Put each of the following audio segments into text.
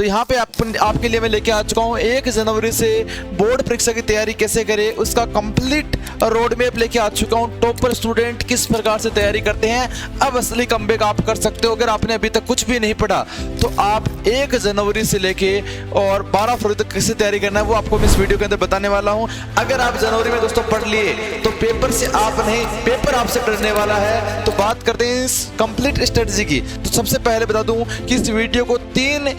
तो यहाँ पे आपके लिए मैं लेके आ चुका हूँ 1 जनवरी से बोर्ड परीक्षा की तैयारी कैसे करें उसका कंप्लीट रोड मैप लेके आ चुका हूँ। टॉपर स्टूडेंट किस प्रकार से तैयारी करते हैं, अब असली कमबैक आप कर सकते हो। अगर आपने अभी तक कुछ भी नहीं पढ़ा तो आप 1 जनवरी से लेके और 12 फरवरी तक कैसे तैयारी करना है वो आपको मैं इस वीडियो के अंदर बताने वाला हूँ। अगर आप जनवरी में दोस्तों पढ़ लिए तो पेपर से आप नहीं, पेपर आपसे डरने वाला है। तो बात करते हैं इस कंप्लीट स्ट्रेटजी की। तो सबसे पहले बता दूं कि इस वीडियो को तीन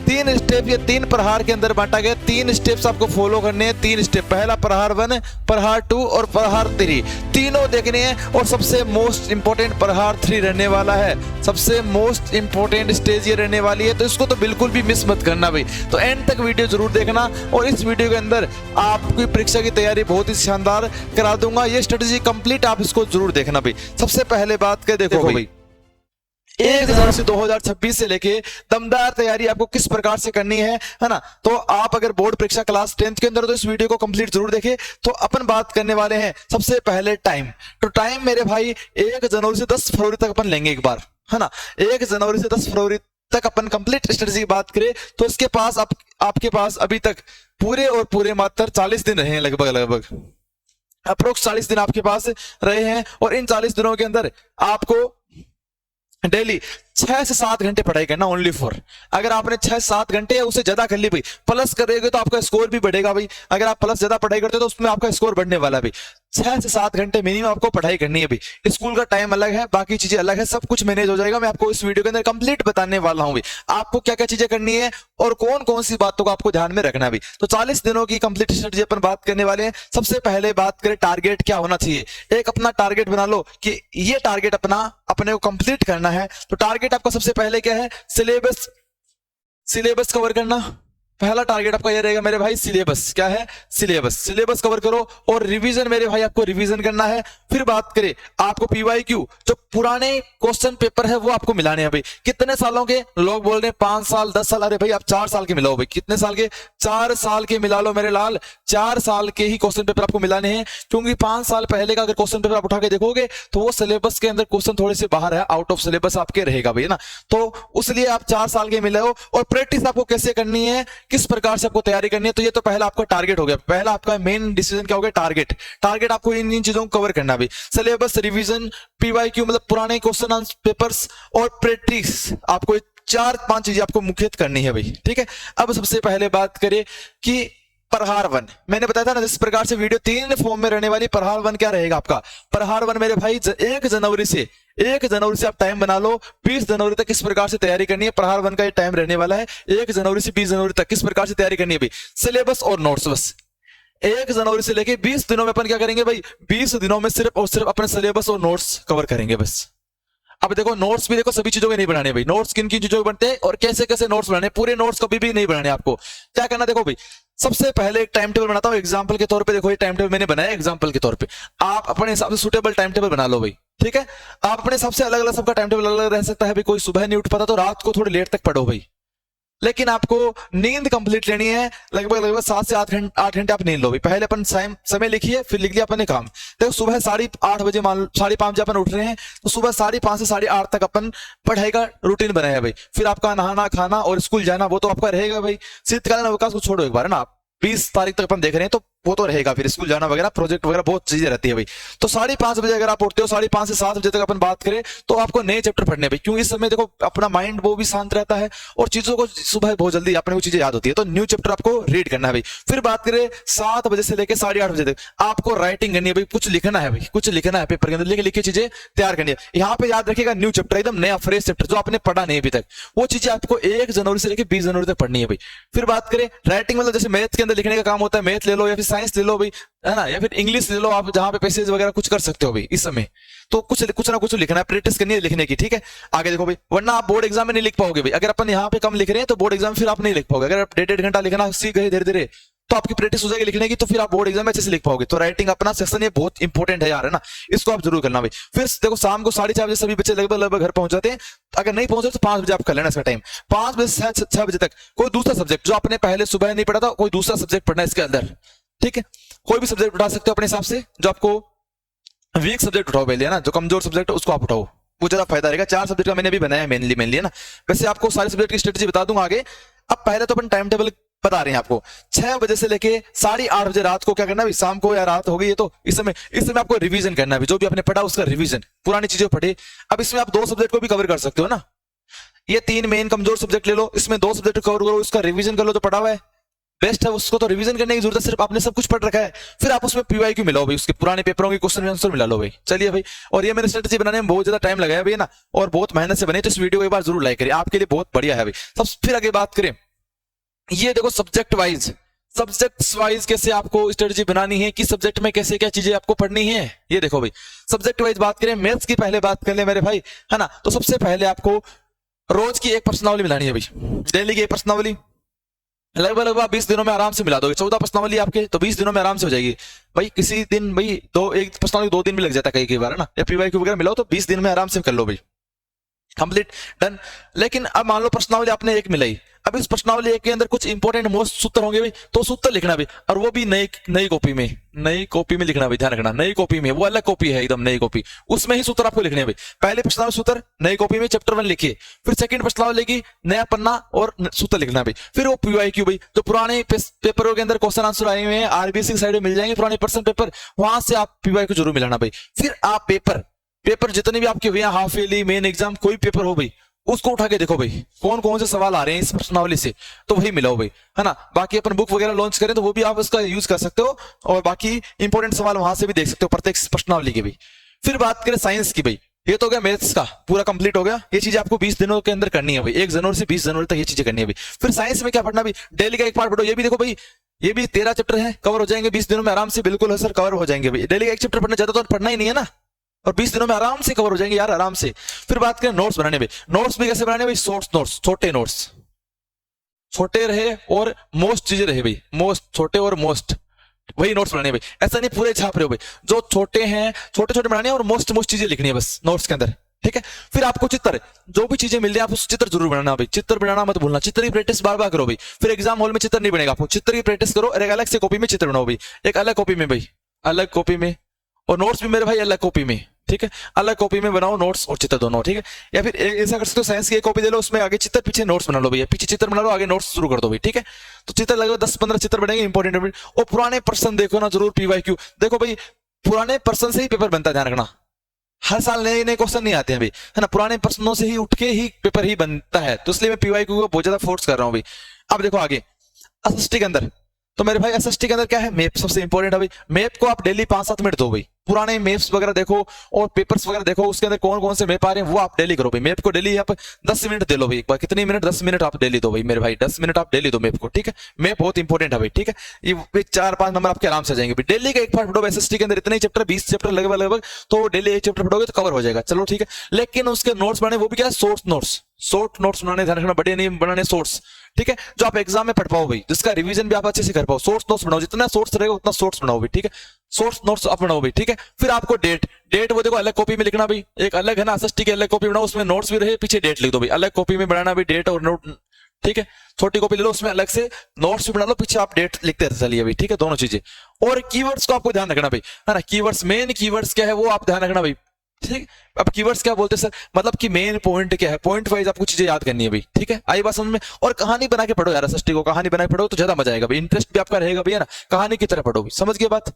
स्टेप या 3 प्रहार के अंदर बांटा गया। 3 स्टेप्स आपको फॉलो करने हैं। 3 स्टेप, पहला प्रहार 1, प्रहार 2 और प्रहार 3, तीनों देखने हैं। और सबसे मोस्ट इंपॉर्टेंट प्रहार 3 रहने वाला है। सबसे मोस्ट इंपॉर्टेंट स्टेज ये रहने वाली है, तो इसको तो बिल्कुल भी मिस मत करना भाई। तो एंड तक वीडियो जरूर देखना और इस वीडियो के अंदर आपकी परीक्षा की तैयारी बहुत ही शानदार करा दूंगा। ये स्ट्रेटजी कंप्लीट आप इसको जरूर देखना भाई। सबसे पहले बात कर देखो भाई, 1 जनवरी से 2026 से लेके दमदार तैयारी आपको किस प्रकार से करनी है ना। तो आप अगर बोर्ड परीक्षा क्लास 10th के अंदर तो इस वीडियो को कंप्लीट जरूर देखें। तो अपन बात करने वाले हैं सबसे पहले टाइम। तो टाइम मेरे भाई 1 जनवरी से 10 फरवरी तक अपन लेंगे एक बार, है ना। 1 जनवरी से 10 फरवरी तक अपन कंप्लीट स्ट्रेटजी की बात करें तो इसके पास आपके पास अभी तक पूरे और पूरे मात्र 40 दिन रहे हैं, लगभग अप्रोक्स 40 दिन आपके पास रहे हैं। और इन 40 दिनों के अंदर आपको डेली 6 से 7 घंटे पढ़ाई करना, ओनली फॉर। अगर आपने 6 से 7 घंटे या उससे ज्यादा कर ली भाई, प्लस करेंगे तो आपका स्कोर भी बढ़ेगा भाई। अगर आप प्लस ज्यादा पढ़ाई करते हो तो उसमें आपका स्कोर बढ़ने वाला है भाई। 6 से 7 घंटे मिनिमम आपको पढ़ाई करनी है भाई। स्कूल का टाइम अलग है, बाकी चीजें अलग है, सब कुछ मैनेज हो जाएगा। मैं आपको इस वीडियो के अंदर कंप्लीट बताने वाला हूँ भाई, आपको क्या क्या चीजें करनी है और कौन कौन सी बातों को आपको ध्यान में रखना है भाई। तो 40 दिनों की कंप्लीट स्ट्रेटजी अपन बात करने वाले हैं। सबसे पहले बात करें टारगेट क्या होना चाहिए। एक अपना टारगेट बना लो कि ये टारगेट अपने को कंप्लीट करना है। तो टारगेट आपका सबसे पहले क्या है, सिलेबस कवर करना। पहला टारगेट आपका ये रहेगा मेरे भाई, सिलेबस क्या है, सिलेबस कवर करो। और रिवीजन मेरे भाई आपको रिवीजन करना है। फिर बात करें आपको पीवाईक्यू, जो पुराने क्वेश्चन पेपर है वो आपको मिलाने हैं भाई। कितने सालों के लोग बोल रहे हैं, 5 साल 10 साल, अरे भाई आप 4 साल के मिलाओ भाई। कितने साल के, 4 साल के मिला लो मेरे लाल। 4 साल के ही क्वेश्चन पेपर आपको मिलाने हैं, क्योंकि 5 साल पहले का अगर क्वेश्चन पेपर आप उठा के देखोगे तो वो सिलेबस के अंदर क्वेश्चन थोड़े से बाहर है, आउट ऑफ सिलेबस आपके रहेगा भाई, ना। तो उसलिए आप 4 साल के मिलाओ। और प्रैक्टिस आपको कैसे करनी है, किस प्रकार से आपको तैयारी करनी है, तो ये तो पहला आपका टारगेट हो गया। पहला आपका मेन डिसीजन क्या हो गया, टारगेट आपको इन चीजों को कवर करना भी। सिलेबस, रिवीजन, पीवाईक्यू मतलब पुराने क्वेश्चन आंसर पेपर्स और प्रैक्टिस, आपको 4-5 चीजें आपको मुख्यतः करनी है भाई, ठीक है। अब सबसे पहले बात करें कि प्रहार 1, मैंने बताया था ना जिस प्रकार से वीडियो 3 फॉर्म में रहने वाली। प्रहार 1 क्या रहेगा आपका, प्रहार 1 मेरे भाई 1 जनवरी से आप टाइम बना लो 20 जनवरी तक किस प्रकार से तैयारी करनी है। प्रहार 1 का ये टाइम रहने वाला है 1 जनवरी से 20 जनवरी तक किस प्रकार से तैयारी करनी है भाई। सिलेबस और नोट्स, बस 1 जनवरी से लेके 20 दिनों में अपन क्या करेंगे भाई, 20 दिनों में सिर्फ और सिर्फ अपने सिलेबस और नोट्स कवर करेंगे बस। अब देखो नोट्स भी देखो सभी चीजों के नहीं बनाने भाई। नोट्स किन किन चीजों के बनते हैं और कैसे कैसे नोट्स बनाने, पूरे नोट्स कभी भी नहीं बनाने। आपको क्या करना, देखो भाई सबसे पहले एक टाइम टेबल बनाता हूं एग्जांपल के तौर पे। देखो ये टाइम टेबल मैंने बनाया एग्जांपल के तौर पे, आप अपने हिसाब से सूटेबल टाइम टेबल बना लो भाई, ठीक है। आप अपने हिसाब से अलग अलग, सबका टाइम टेबल अलग अलग रह सकता है भाई। कोई सुबह नहीं उठ पाता तो रात को थोड़ी लेट तक पढ़ो भाई, लेकिन आपको नींद कंप्लीट लेनी है। लगभग 7 से 8 घंटे आप नींद लो भाई। पहले अपन समय लिखिए, फिर लिख लिया अपने काम। देखो सुबह 8:30 बजे, 5:30 बजे अपन उठ रहे हैं तो सुबह 5:30 से 8:30 तक अपन पढ़ाई का रूटीन बनाया भाई। फिर आपका नहाना, खाना और स्कूल जाना वो तो आपका रहेगा भाई। शीतकालीन अवकाश को छोड़ो एक बार, है ना। आप 20 तारीख तक अपन देख रहे हैं तो वो तो रहेगा, फिर स्कूल जाना वगैरह, प्रोजेक्ट वगैरह बहुत चीजें रहती है भाई। तो 5:30 बजे अगर आप उठते हो, 5:30 से 7 बजे तक अपन बात करें तो आपको नए चैप्टर पढ़ने भाई, क्योंकि इस समय देखो अपना माइंड वो भी शांत रहता है और चीजों को सुबह बहुत जल्दी अपने को चीजें याद होती है। तो न्यू चैप्टर आपको रीड करना है भाई। फिर बात करें 7 बजे से लेकर 8:30 बजे तक आपको राइटिंग करनी है भाई, कुछ लिखना है भाई, कुछ लिखना है पेपर के अंदर, लिखी चीजें तैयार करनी है। यहाँ पे याद रखिएगा न्यू चैप्टर, एकदम नया फ्रेश चैप्टर जो आपने पढ़ा नहीं अभी तक, वो चीजें आपको 1 जनवरी से लेकर 20 जनवरी तक पढ़नी है भाई। फिर बात करें राइटिंग, मतलब जैसे मैथ के अंदर लिखने का काम होता है, मैथ ले लो या फिर साइंस ले लो भाई, है ना, या फिर इंग्लिश ले लो आप, जहां पे पैसेज वगैरह कुछ कर सकते हो भाई इस समय। तो कुछ ना कुछ लिखना है, प्रैक्टिस करनी है लिखने की, ठीक है। आगे देखो भाई, वरना आप बोर्ड एग्जाम में नहीं लिख पाओगे भाई। अगर अपन यहाँ पे कम लिख रहे हैं तो बोर्ड एग्जाम फिर आप नहीं लिख पाओगे। अगर आप 1.5 घंटा लिखना सीख गए धीरे धीरे तो आपकी प्रैक्टिस हो जाएगी लिखने की, तो फिर आप बोर्ड एग्जाम में अच्छे से लिख पाओगे। तो राइटिंग अपना सेक्शन ये बहुत इंपॉर्टेंट है यार, है ना, इसको आप जरूर करना भाई। फिर देखो शाम को 4:30 बजे सभी बच्चे लगभग घर पहुंच जाते हैं। अगर नहीं पहुंचे तो 5 बजे आप कर लेना इसका टाइम। 5 बजे से 6 बजे तक कोई दूसरा सब्जेक्ट जो आपने पहले सुबह नहीं पढ़ा था, कोई दूसरा सब्जेक्ट पढ़ना है इसके अंदर, ठीक है। कोई भी सब्जेक्ट उठा सकते हो अपने हिसाब से, जो आपको वीक सब्जेक्ट उठाओ पहले, है ना, जो कमजोर सब्जेक्ट है उसको आप उठाओ, वो ज्यादा फायदा रहेगा। 4 सब्जेक्ट का मैंने भी बनाया है मेनली, है ना। वैसे आपको सारे सब्जेक्ट की स्ट्रेटजी बता दूंगा आगे। अब पहले तो अपन टाइम टेबल बता रहे हैं आपको, 6 बजे से लेके 8:30 बजे रात को क्या करना है, शाम को या रात हो गई है तो इस समय आपको रिवीजन करना है, जो भी आपने पढ़ा उसका रिवीजन, पुरानी चीजें पढ़े। अब इसमें आप 2 सब्जेक्ट को भी कवर कर सकते हो ना, ये 3 मेन कमजोर सब्जेक्ट ले लो, इसमें 2 सब्जेक्ट कवर करो, उसका रिवीजन कर लो, तो पढ़ा हुआ है बेस्ट है, उसको तो रिवीजन करने की जरूरत है, सिर्फ आपने सब कुछ पढ़ रखा है, फिर आप उसमें पीवाईक्यू मिलाओ भाई, उसके पुराने पेपरों के क्वेश्चन आंसर मिला लो भाई। चलिए भाई, और ये मैंने स्ट्रेटजी बनाने में बहुत ज्यादा टाइम लगाया भाई ना, और बहुत मेहनत से बने, तो इस वीडियो को एक बार जरूर लाइक करिए, आपके लिए बहुत बढ़िया है भाई। सब फिर आगे बात करें, ये देखो सब्जेक्ट वाइज कैसे आपको स्ट्रेटजी बनानी है, किस सब्जेक्ट में कैसे क्या चीजें आपको पढ़नी है। ये देखो भाई, सब्जेक्ट वाइज बात करें, मैथ्स की पहले बात कर ले मेरे भाई, है ना। तो सबसे पहले आपको रोज की एक प्रश्नावली मिलानी है भाई, डेली की एक प्रश्नावली, लगभग 20 दिनों में आराम से मिला दोगे। 14 प्रश्नावली आपके, तो 20 दिनों में आराम से हो जाएगी भाई। किसी दिन भाई एक प्रश्नावली 2 दिन भी लग जाता है कई बार, है ना, या पीवाईक्यू वगैरह मिलाओ तो 20 दिन में आराम से कर लो भाई, कंप्लीट डन। लेकिन अब मान लो प्रश्नावली आपने एक मिलाई, अब इस प्रश्नावली एक के अंदर कुछ इंपॉर्टेंट मोस्ट सूत्र होंगे भाई, तो सूत्र लिखना भी, और वो भी नई कॉपी में लिखना भाई, ध्यान रखना, नई कॉपी में, वो अलग कॉपी है एकदम, नई कॉपी, उसमें ही सूत्र आपको लिखने हैं भाई। पहले प्रश्नावली सूत्र नई कॉपी में चैप्टर 1 लिखिए, फिर सेकंड प्रश्नावली की नया पन्ना और सूत्र लिखना भाई, फिर वो पीवाईक्यू भाई, जो पुराने पेपरों के अंदर क्वेश्चन आंसर आए हुए हैं आरबीसी की साइड में मिल जाएंगे, पुराने पर्सन पेपर, वहां से आप पीवाईक्यू जरूर मिलाना भाई। फिर आप पेपर जितने भी आपके हुए हैं, हाफ ईयरली, मेन एग्जाम, कोई पेपर हो भाई, उसको उठा के देखो भाई, कौन कौन से सवाल आ रहे हैं इस प्रश्नावली से, तो वही मिलाओ भाई, है ना। बाकी अपन बुक वगैरह लॉन्च करें तो वो भी आप उसका यूज कर सकते हो, और बाकी इंपॉर्टेंट सवाल वहां से भी देख सकते हो प्रत्येक प्रश्नावली की भी। फिर बात करें साइंस की भाई, ये तो हो गया मैथ्स का, पूरा कंप्लीट हो गया। ये चीजें आपको 20 दिनों के अंदर करनी है भाई, 1 जनवरी से 20 जनवरी तक ये चीजें करनी है भाई। फिर साइंस में क्या पढ़ना भाई, डेली का एक पार्ट पढ़ो, ये भी देखो भाई, ये भी 13 चैप्टर है, कवर हो जाएंगे 20 दिनों में आराम से, बिल्कुल है सर, कवर हो जाएंगे भाई। डेली का एक चैप्टर पढ़ना, ज्यादा तो पढ़ना ही नहीं है ना, और 20 दिनों में आराम से कवर हो जाएंगे यार, आराम से। फिर बात करें नोट्स बनाने में, नोट्स भी कैसे बनाने भाई, शॉर्ट नोट्स, छोटे नोट्स, छोटे रहे और मोस्ट चीजें रहे भाई, मोस्ट छोटे और मोस्ट, वही नोट्स बनाने भाई, ऐसा नहीं पूरे छाप रहे हो भाई, जो छोटे हैं छोटे छोटे बनाने और मोस्ट चीजें लिखनी है बस नोट्स के अंदर, ठीक है। फिर आपको चित्र, जो भी चीजें मिल रही है आप उस चित्र जरूर बनाना भाई, चित्र बनाना मत भूलना, चित्र की प्रैक्टिस बार बार करो भाई। फिर एग्जाम हॉल में चित्र नहीं बनेगा, आपको चित्र की प्रैक्टिस करो, और एक अलग से कॉपी में चित्र बनाओ भाई, एक अलग कॉपी में भाई, अलग कॉपी में, और नोट्स भी मेरे भाई अलग कॉपी में, ठीक है, अलग कॉपी में बनाओ नोट्स और चित्र दोनों, ठीक है। या फिर ऐसा कर सकते हो, साइंस की एक कॉपी दे लो, उसमें आगे चित्र, पीछे नोट्स बना लो भैया, पीछे चित्र बना लो, आगे नोट्स शुरू कर दो भाई, ठीक है। तो चित्र लगभग 10-15 चित्र बनेंगे इंपॉर्टेंट। और पुराने प्रश्न देखो ना जरूर, पीवाईक्यू देखो भाई, पुराने प्रश्न से ही पेपर बनता है, ध्यान रखना, हर साल नए नए क्वेश्चन नहीं आते हैं भाई, है ना, पुराने प्रश्नों से ही उठ के ही पेपर ही बनता है, तो इसलिए मैं पीवाईक्यू को बहुत ज्यादा फोर्स कर रहा हूँ भाई। अब देखो आगे एसएसटी के अंदर, तो मेरे भाई एसएसटी के अंदर क्या है, मैप सबसे इंपॉर्टेंट है भाई। मैप को आप डेली 5-7 मिनट दो भाई, पुराने मैप्स वगैरह देखो और पेपर्स वगैरह देखो, उसके अंदर कौन कौन से मैप आ रहे हैं वो आप डेली करो भाई। मैप को डेली आप 10 मिनट दे लो भाई, एक बार कितनी मिनट, 10 मिनट आप डेली दो भाई मेरे भाई, 10 मिनट आप डेली दो मैप को, ठीक है। मैप बहुत इंपॉर्टेंट है भाई, ठीक है, ये 4-5 नंबर आपके आराम से आ जाएंगे भाई। डेली का एक पार्ट पढ़ो एसएसटी के अंदर, इतने चैप्टर 20 चैप्टर लगभग, तो डेली एक चैप्टर पढ़ोगे तो कवर हो जाएगा, चलो ठीक है। लेकिन उसके नोट्स बने, वो भी क्या है, शॉर्ट नोट्स बनाने, ध्यान रखना, बड़े नहीं बनाने, शॉर्ट्स, ठीक है, जो आप एग्जाम में पढ़ पाओ भाई, जिसका रिवीजन भी आप अच्छे से कर पाओ। शॉर्ट नोट्स बनाओ, जितना शॉर्ट्स रहेगा उतना शॉर्ट्स बनाओ भाई, ठीक है, शॉर्ट्स नोट्स आप बनाओ भाई, ठीक है। फिर आपको डेट वो देखो अलग कॉपी में लिखना भाई, एक अलग है ना एसएसटी की अलग कॉपी बनाओ, उसमें नोट्स भी रहे, पीछे डेट लिख दो भाई, अलग कॉपी में बनाना भी डेट और नोट, ठीक है। छोटी कॉपी ले लो, उसमें अलग से नोट्स भी बना लो, पीछे आप डेट लिखते चलिए भाई, ठीक है, दोनों चीजें। और कीवर्ड्स को आपको ध्यान रखना भाई, है ना, कीवर्ड्स, मेन कीवर्ड्स क्या है वो आप ध्यान रखना भाई, ठीक। अब कीवर्ड्स क्या बोलते हैं सर, मतलब कि मेन पॉइंट क्या है, पॉइंट वाइज आपको चीजें याद करनी है भाई, ठीक है, आई बात समझ में। और कहानी बना के पढ़ो यार, एसएसटी को कहानी बना के पढ़ो तो ज्यादा मजा आएगा भाई, इंटरेस्ट भी आपका रहेगा भैया ना, कहानी की तरह पढ़ो, समझ गए बात।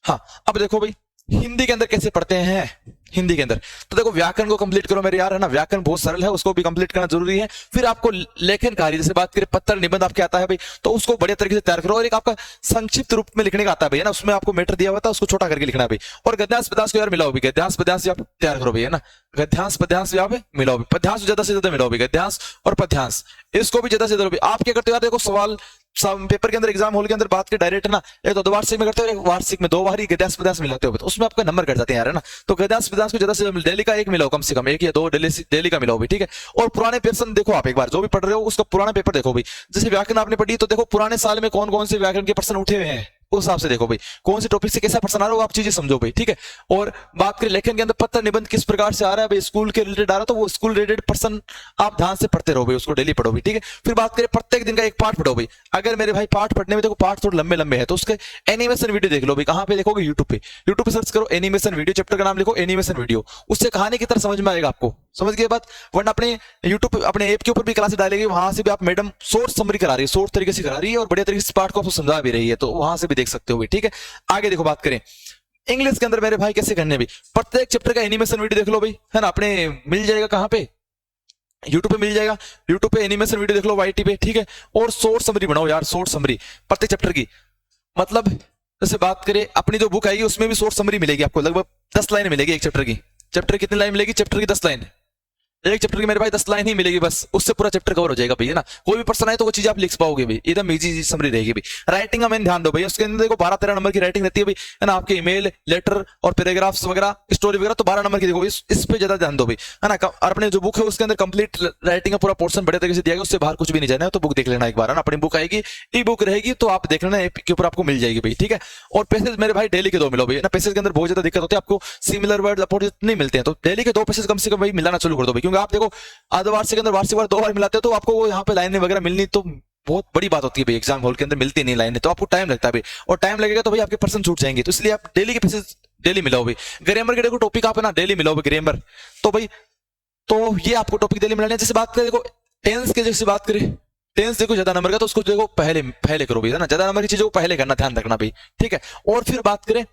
हाँ, अब देखो भाई हिंदी के अंदर कैसे पढ़ते हैं, हिंदी के अंदर तो देखो व्याकरण को कंप्लीट करो मेरे यार, है ना, व्याकरण बहुत सरल है, उसको भी कंप्लीट करना जरूरी है। फिर आपको लेखन कार्य, जैसे बात करें पत्र निबंध आपके आता है भाई, तो उसको बढ़िया तरीके से तैयार करो, और एक आपका संक्षिप्त रूप में लिखने का आता है भैया ना, उसमें आपको मैटर दिया हुआ था, उसको छोटा करके लिखना है भाई। और गद्यांश पद्यांश को यार मिलाओ भी, गद्यांश पद्यांश आप तैयार करो भैया ना, गद्यांश पद्यांश भी आप मिलाओ भी, पद्यांश ज्यादा से ज्यादा मिलाओ भी, गद्यांश और पद्यांश इसको भी ज्यादा से ज्यादा। आप क्या करते हो यार, देखो सवाल पेपर के अंदर, एग्जाम हॉल के अंदर बात के डायरेक्ट ना, एक तो 2 वार्षिक में करते हो, एक वार्षिक में 2 बार ही गद्यांश पद्यांश मिलाते हो, तो उसमें आपका नंबर कट जाते हैं यार, है ना। तो गद्यांश पद्यांश को ज्यादा से डेली का एक मिलाओ, कम से कम 1 या 2 डेली का मिलाओ भी, ठीक है। और पुराने पेपर देखो आप एक बार, जो भी पढ़ रहे हो उसका पुराना पेपर देखो भाई, जैसे व्याकरण आपने पढ़ी तो देखो पुराने साल में कौन कौन से व्याकरण के प्रश्न उठे हुए हैं, उस हिसाब से देखो भाई, कौन से टॉपिक से कैसा प्रश्न आ रहा है आप चीजें समझो भाई, ठीक है। और बात करें लेखन के अंदर, पत्र निबंध किस प्रकार से आ रहा है भाई, स्कूल के रिलेटेड आ रहा है, तो वो स्कूल रिलेटेड प्रश्न आप ध्यान से पढ़ते रहो भाई, उसको डेली पढ़ो भाई, ठीक है। फिर बात करें प्रत्येक दिन का एक पार्ट पढ़ो भाई, अगर मेरे भाई पार्ट पढ़ने में देखो पार्ट थोड़े लंबे लंबे है तो उसके एनिमेशन वीडियो देख लो भाई, कहां पे देखोगे, यूट्यूब पे सर्च करो एनिमेशन वीडियो, चैप्टर का नाम लिखो एनिमेशन वीडियो, उससे कहानी की तरह समझ में आएगा आपको, समझ गए बात। वरना अपने यूट्यूब अपने ऐप के ऊपर भी क्लासेस डालेगी, वहां से भी आप मैडम सोर्स समरी करा रही है, सोर्स तरीके से करा रही है और बढ़िया तरीके से पार्ट को आपको समझा भी रही है, तो वहां से भी देख सकते हो भी। ठीक है, आगे देखो बात करें इंग्लिश के अंदर मेरे भाई कैसे करने भी। प्रत्येक चैप्टर का एनिमेशन वीडियो देख लो भाई, है ना, अपने मिल जाएगा कहाँ पे, यूट्यूब पे मिल जाएगा। यूट्यूब पे एनिमेशन वीडियो देख लो वाईटी पे, ठीक है। और शॉर्ट समरी बनाओ यार, शॉर्ट समरी प्रत्येक चैप्टर की। मतलब जैसे बात करें अपनी जो बुक आएगी उसमें भी शॉर्ट समरी मिलेगी आपको, लगभग 10 लाइन मिलेगी एक चैप्टर की। चैप्टर कितनी लाइन मिलेगी, चैप्टर की 10 लाइन। एक चैप्टर की मेरे भाई 10 लाइन ही मिलेगी बस, उससे पूरा चैप्टर कवर हो जाएगा भाई, है ना। कोई भी पर्सन आए तो वो चीज आप लिख पाओगे भाई, एकदम इजी समरी रहेगी भाई। राइटिंग का मेन ध्यान दो भाई, उसके अंदर देखो 12-13 नंबर की राइटिंग रहती है भाई, है ना। आपके ईमेल, लेटर और पैराग्राफ्स वगैरह, स्टोरी वगैरह तो 12 नंबर की देखो, इस पे ज्यादा ध्यान दो भाई, है ना। और अपने जो बुक है उसके अंदर कंप्लीट राइटिंग का पूरा पोर्शन बड़े तरीके से दिया गया, उससे बाहर कुछ भी नहीं जाना है, तो बुक देख लेना एक बार, है ना। अपनी बुक आएगी, ई बुक रहेगी तो आप देख लेना, के ऊपर आपको मिल जाएगी भाई, ठीक है। और पैसेज मेरे भाई डेली के 2 मिलो भाई, ना। पैसेज के अंदर बहुत ज्यादा दिक्कत होती है आपको, सिमिलर वर्ड अपोजिट नहीं मिलते हैं, तो डेली के 2 पैसेज कम से कम भाई मिलाना शुरू कर दो भाई। क्योंकि आप देखो अर्धवार्षिक के अंदर वार्षिक बार 2 बार मिलाते हो तो आपको वो यहाँ पे लाइनें वगैरह मिलनी तो बहुत बड़ी बात होती है भाई, एग्जाम हॉल के अंदर मिलती नहीं लाइनें, तो आपको टाइम लगता है भाई, और टाइम लगेगा तो भाई आपके पर्सन छूट जाएंगे, तो इसलिए आप डेली के पैसेज डेली मिलाओ भाई। ग्रामर के देखो टॉपिक आप है ना डेली मिलाओ भाई, ग्रामर तो भाई, तो ये आपको टॉपिक डेली मिलाने। जैसे बात करें देखो टेंस के, जैसे बात करें टेंस देखो ज्यादा नंबर का तो उसको देखो पहले करो भाई, है ना। ज्यादा नंबर की चीजों को पहले करना, ध्यान रखना भाई, ठीक है। और फिर बात करें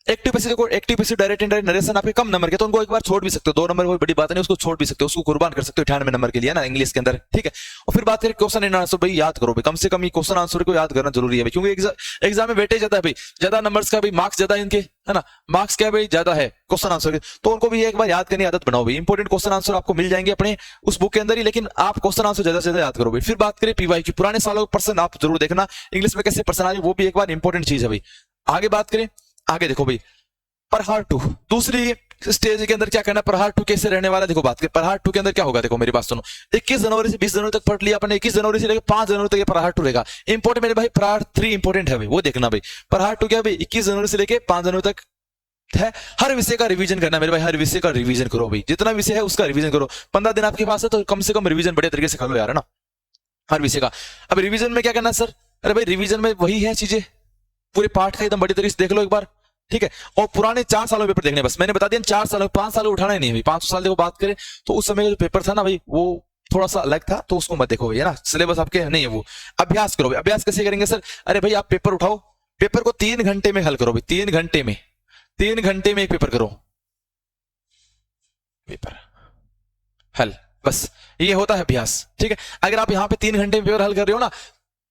एक्टिव पैसिव, देखो active passive direct indirect narration आपके कम नंबर के, तो उनको एक बार छोड़ भी सकते हो, 2 नंबर कोई बड़ी बात नहीं, उसको छोड़ भी सकते हो, उसको कुर्बान कर सकते हो 98 नंबर के लिए, ना, इंग्लिश के अंदर, ठीक है। और फिर बात करें क्वेश्चन एंड आंसर, भाई याद करो भाई, कम से कम ये क्वेश्चन आंसर को याद करना जरूरी है भाई, क्योंकि एग्जाम में वेटेज ज्यादा है भाई, ज्यादा नंबर्स का भाई, मार्क्स ज्यादा है इनके, है ना। मार्क्स क्या भाई ज्यादा है क्वेश्चन आंसर के, तो उनको भी एक बार याद करने की आदत बनाओ भाई। इंपॉर्टेंट क्वेश्चन आंसर आपको मिल जाएंगे अपने उस बुक के अंदर ही, लेकिन आप क्वेश्चन आंसर ज्यादा से ज्यादा याद करो भाई। फिर बात करें पीवाई की, पुराने सालों के पर्सन आप जरूर देखना इंग्लिश में कैसे पर्सन आ रहे, वो भी एक बार इंपॉर्टेंट चीज है भाई। आगे बात करें, आगे देखो भाई प्रहार 2 दूसरी स्टेज के अंदर क्या करना है, प्रहार 2 कैसे रहने वाला है, देखो बात करें प्रहार 2 के अंदर क्या होगा, देखो मेरी बात सुनो। 21 जनवरी से 20 जनवरी तक पढ़ लिया अपने, 21 जनवरी से लेकर 5 जनवरी तक ये प्रहार 2 रहेगा। इंपॉर्टेंट मेरे भाई प्रहार 3 इंपॉर्टेंट है भाई, वो देखना भाई। प्रहार 2 क्या भाई 21 जनवरी से लेकर 5 जनवरी तक है, हर विषय का रिवीजन करना मेरे भाई, हर विषय का रिवीजन करो भाई, जितना विषय है उसका रिवीजन करो। 15 दिन आपके पास है तो कम से कम रिवीजन बढ़िया तरीके से कर लो यार, है ना, हर विषय का। अब रिवीजन में क्या करना है सर, अरे भाई रिवीजन में वही है चीजें, पूरे पाठ का एकदम बड़ी तरीके से देख लो एक बार, ठीक है। और पुराने 4 सालों पेपर देखने, बस मैंने बता दिया 4 सालों, 5 साल उठाना ही नहीं भाई। 500 साल देखो बात करें तो उस समय का जो पेपर था ना भाई वो थोड़ा सा अलग था, तो उसको मत देखो भाई, है ना। सिलेबस आपके नहीं है वो, अभ्यास करो भाई। अभ्यास कैसे करेंगे सर, अरे भाई आप पेपर उठाओ, पेपर को 3 घंटे में हल करो भाई, 3 घंटे में, 3 घंटे में एक पेपर करो, पेपर हल, बस ये होता है अभ्यास, ठीक है। अगर आप यहाँ पे 3 घंटे में पेपर हल कर रहे हो ना,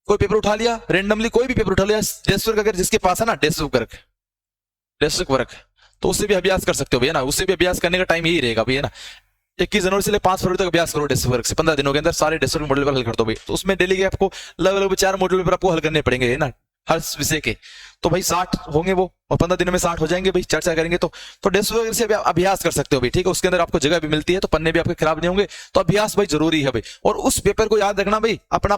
कोई पेपर उठा लिया रेंडमली, कोई भी पेपर उठा लिया, डेस्क वर्क अगर जिसके पास है ना, डेस्क वर्क तो उससे भी अभ्यास कर सकते हो भैया ना, उससे भी अभ्यास करने का टाइम यही रहेगा भैया ना। 21 जनवरी से 5 फरवरी तक अभ्यास करो डेस्क वर्क से, 15 दिनों के अंदर सारे डेस्क वर्क मॉड्यूल हल कर दो भाई। तो उसमें डेली के आपको लगभग 4 मॉड्यूल पेपर आपको हल करने पड़ेंगे, है ना, हर विषय के। तो भाई 60 होंगे वो, और 15 दिनों में 60 हो जाएंगे भाई, चर्चा करेंगे तो डेस्क वर्क से अभ्यास कर सकते हो भाई, ठीक है। उसके अंदर आपको जगह भी मिलती है, तो पन्ने भी आपके खराब नहीं होंगे, तो अभ्यास भाई जरूरी है भाई। और उस पेपर को याद रखना भाई, अपना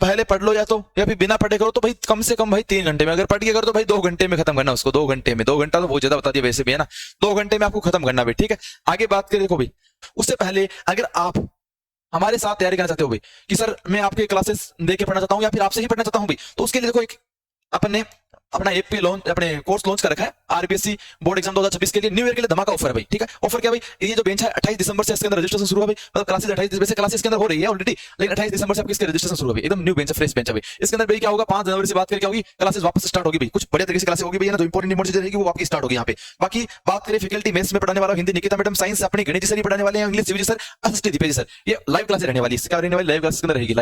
पहले पढ़ लो या फिर बिना पढ़े करो, तो भाई कम से कम भाई 3 घंटे में, अगर पढ़ के करो तो भाई 2 घंटे में खत्म करना उसको, 2 घंटे में, 2 घंटा तो बहुत ज्यादा बता दिया वैसे भी, है ना। 2 घंटे में आपको खत्म करना भाई, ठीक है। आगे बात करें देखो भाई, उससे पहले अगर आप हमारे साथ तैयारी करना चाहते हो भाई कि सर मैं आपके क्लासेस देके पढ़ना चाहता हूँ या फिर आपसे ही पढ़ना चाहता हूँ भाई, तो उसके लिए देखो एक अपन ने अपना ऐप पे लॉन्च, अपने कोर्स लॉन्च कर रखा है आरबीएससी बोर्ड एग्जाम 2026 के लिए, न्यू ईयर के लिए धमाका ऑफर है भाई, ठीक है। ऑफर क्या भाई, ये जो बेंच है 28 दिसंबर से इसके अंदर रजिस्ट्रेशन शुरू है भाई, मतलब क्लासेस 28 वैसे क्लासेस के अंदर हो रही है ऑलरेडी, लेकिन 28 दिसंबर से आपकी इसके रजिस्ट्रेशन शुरू है भाई, एकदम न्यू बेंच है, फ्रेश बेंच है भाई। इसके अंदर भाई क्या होगा, 5 जनवरी से बात करके होगी क्लासेस वापस स्टार्ट होगी भाई, कुछ बढ़िया तरीके से क्लासेस होगी भाई ना, जो इंपॉर्टेंट चीजें रहेगी वो आपकी स्टार्ट होगी यहाँ पे। बाकी बात करें फैकल्टी मेथ्स में पढ़ाने वाला हिंदी निकिता मैडम, साइंस अपनी गणित सर पढ़ाने वाले हैं, इंग्लिश जीवी सर, असिस्टेंट दीपेश सर, ये लाइव क्लासेस रहने वाली है, इसका रहने वाली लाइव क्लासेस के अंदर रहेगी,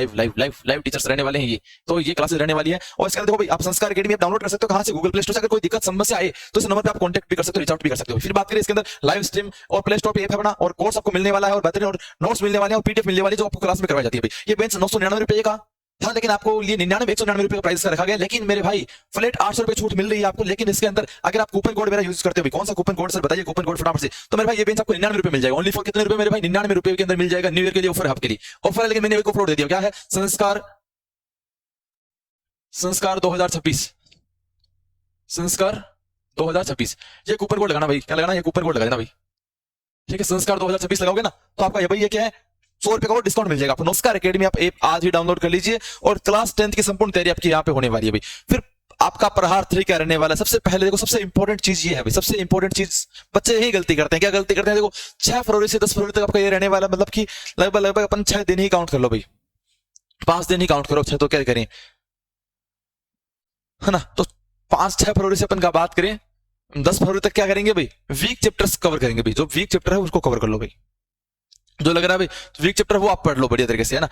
लाइव टीचर्स रहने वाले हैं ये, तो ये क्लासेस रहने वाली है। और इसके अंदर देखो भाई आप संस्कार एकेडमी आप डाउनलोड कर सकते हो, कहां से, गूगल प्ले स्टोर से। अगर कोई दिक्कत समस्या आए तो इस नंबर पे आप कांटेक्ट भी कर सकते हो, रीच आउट भी कर सकते हो। फिर बात करें इसके अंदर लाइव स्ट्रीम और प्ले स्टोर पे ऐप है बना, और कोर्स आपको मिलने वाला है, और बेहतरीन और नोट्स मिलने वाले हैं, और पीडीएफ मिलने वाली है जो आपको क्लास में करवाई जाती है भाई। ये बेंच 999 रुपए का था, लेकिन आपको ये 199 रुपए का प्राइस रखा गया, लेकिन मेरे भाई फ्लैट 800 रुपए छूट मिल रही है आपको। लेकिन इसके अंदर अगर आप कूपन कोड मेरा यूज करते हो, कौन सा कूपन कोड सर बताइए, कूपन कोड फटाफट से, तो मेरे भाई ये बेंच आपको 99 रुपए मिल जाएगा, ओनली फॉर कितने रुपए मेरे भाई, 99 रुपए के अंदर मिल जाएगा। न्यू ईयर के लिए ऑफर है आपके लिए, ऑफर है, लेकिन मैंने एक ऑफर दे दिया, क्या है, संस्कार 2026, ये कूपन कोड लगाना भाई, क्या लगाना, ये कूपन कोड लगाना भाई, ठीक है। संस्कार 2026 लगाओगे ना तो आपका ये भाई ये क्या है, 100 रुपए का डिस्काउंट मिल जाएगा आपको। नमस्कार एकेडमी आप ऐप आज ही डाउनलोड कर लीजिए, और क्लास 10th की संपूर्ण तैयारी आपकी यहाँ पे होने वाली है भाई। फिर आपका प्रहार 3 क्या रहने वाला है। सबसे पहले देखो, सबसे इंपॉर्टेंट चीज ये है भाई, सबसे इंपॉर्टेंट चीज बच्चे यही गलती करते हैं। क्या गलती करते हैं? देखो 6 फरवरी से 10 फरवरी तक आपका ये रहने वाला, मतलब कि लगभग अपन 6 दिन ही काउंट कर लो भाई, 5 दिन ही काउंट करो। अच्छा तो क्या करें, है ना, तो 5-6 फरवरी से अपन का बात करें 10 फरवरी तक क्या करेंगे भाई, वीक चैप्टर्स कवर करेंगे भाई। जो वीक चैप्टर है उसको कवर कर लो भाई, जो लग रहा है भाई वीक चैप्टर वो आप पढ़ लो बढ़िया तरीके से, है ना।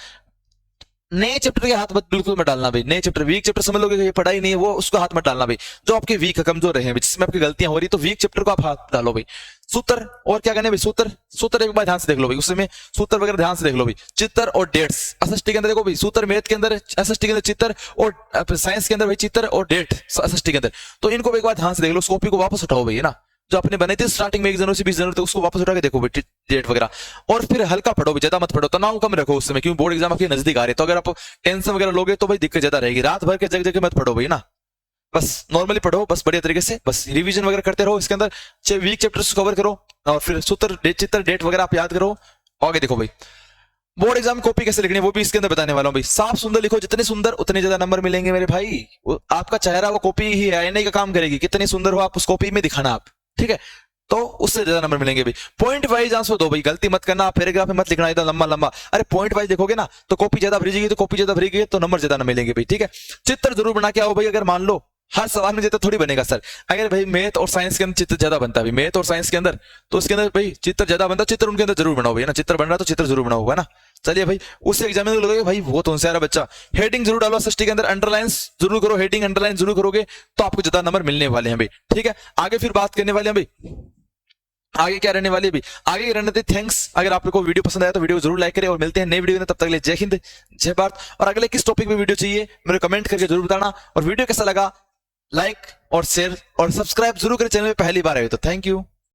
नए चैप्टर के हाथ मत बिल्कुल मत डालना भाई, नए चैप्टर वीक चैप्टर समझ लोगे कि ये पढ़ाई नहीं है, वो उसको हाथ मत डालना भाई। जो आपके वीक है, कमजोर रहे हैं, जिसमें आपकी गलतियां हो रही, तो वीक चैप्टर को आप हाथ डालो भाई। सूत्र और क्या करने भाई, सूत्र एक बार ध्यान से देख लो भाई, उसमें सूत्र वगैरह ध्यान से देख लो भाई। चित्र और डेट्स एसएसटी के अंदर देखो भाई, सूत्र मैथ के अंदर एसएसटी के अंदर चित्र, और साइंस के अंदर भाई चित्र और डेट एसएसटी के अंदर, तो इनको एक बार ध्यान से देख लो। कॉपी को वापस उठाओ भाई, है ना, जो आपने बनाई थी स्टार्टिंग में 1 जनवरी से 20 जनवरी तक, उसको वापस उठा के देखो भाई डेट वगैरह। और फिर हल्का पढ़ो भाई, ज्यादा मत पढ़ो, तनाव कम रखो उस समय, क्योंकि बोर्ड एग्जाम आपके नजदीक आ रहे हैं। तो अगर आप टेंशन वगैरह लोगे तो भाई दिक्कत ज्यादा रहेगी। रात भर के जग जगह मत पढ़ो भाई ना, बस नॉर्मली पढ़ो, बस बढ़िया तरीके से, बस रिवीजन वगैरह करते रहो। इसके अंदर वीक चैप्टर्स कवर करो, और फिर सूत्र चित्र डेट वगैरह आप याद करो। आगे देखो भाई, बोर्ड एग्जाम कॉपी कैसे लिखनी है वो भी इसके अंदर बताने वाला हूं भाई। साफ सुंदर लिखो, जितने सुंदर उतने ज्यादा नंबर मिलेंगे मेरे भाई। आपका चेहरा वो कॉपी ही आईने का काम करेगी, कितनी सुंदर हो आप उस कॉपी में दिखाना आप, ठीक है, तो उससे ज्यादा नंबर मिलेंगे भाई। पॉइंट वाइज आंसर दो भाई, गलती मत करना, पैराग्राफ में मत लिखना एकदम लंबा लंबा। अरे पॉइंट वाइज देखोगे ना तो कॉपी ज्यादा भरी जाएगी, तो कॉपी ज्यादा भरी गई तो नंबर ज्यादा मिलेंगे भाई, ठीक है। चित्र जरूर बना के आओ भाई। अगर मान लो हर सवाल में चित्र थोड़ी बनेगा सर, अगर भाई मैथ और साइंस के अंदर चित्र ज्यादा बनता है भाई, मैथ और साइंस के अंदर, तो उसके अंदर भाई चित्र ज्यादा बनता है, चित्र उनके अंदर जरूर बनाओ भाई, ना, चित्र बन रहा तो चित्र जरूर बनाओ होगा ना। चलिए भाई, उससे एग्जाम में लोगे भाई वो तो उनसे बच्चा, हेडिंग जरूर डालो एसएसटी के अंदर, अंडरलाइंस जरूर करो, हेडिंग अंडरलाइन जरूर करोगे तो आपको ज्यादा नंबर मिलने वाले हैं भाई, ठीक है। आगे फिर बात करने वाले हैं भाई, आगे क्या रहने वाली है भाई, आगे रहने थे थैंक्स। अगर आपको वीडियो पसंद आया तो वीडियो जरूर लाइक करें, और मिलते हैं नए वीडियो में, तब तक के लिए जय हिंद जय भारत। और अगले किस टॉपिक पे वीडियो चाहिए मेरे कमेंट करके जरूर बताना, और वीडियो कैसा लगा लाइक और शेयर और सब्सक्राइब जरूर करें चैनल में पहली बार आए तो। Thank you.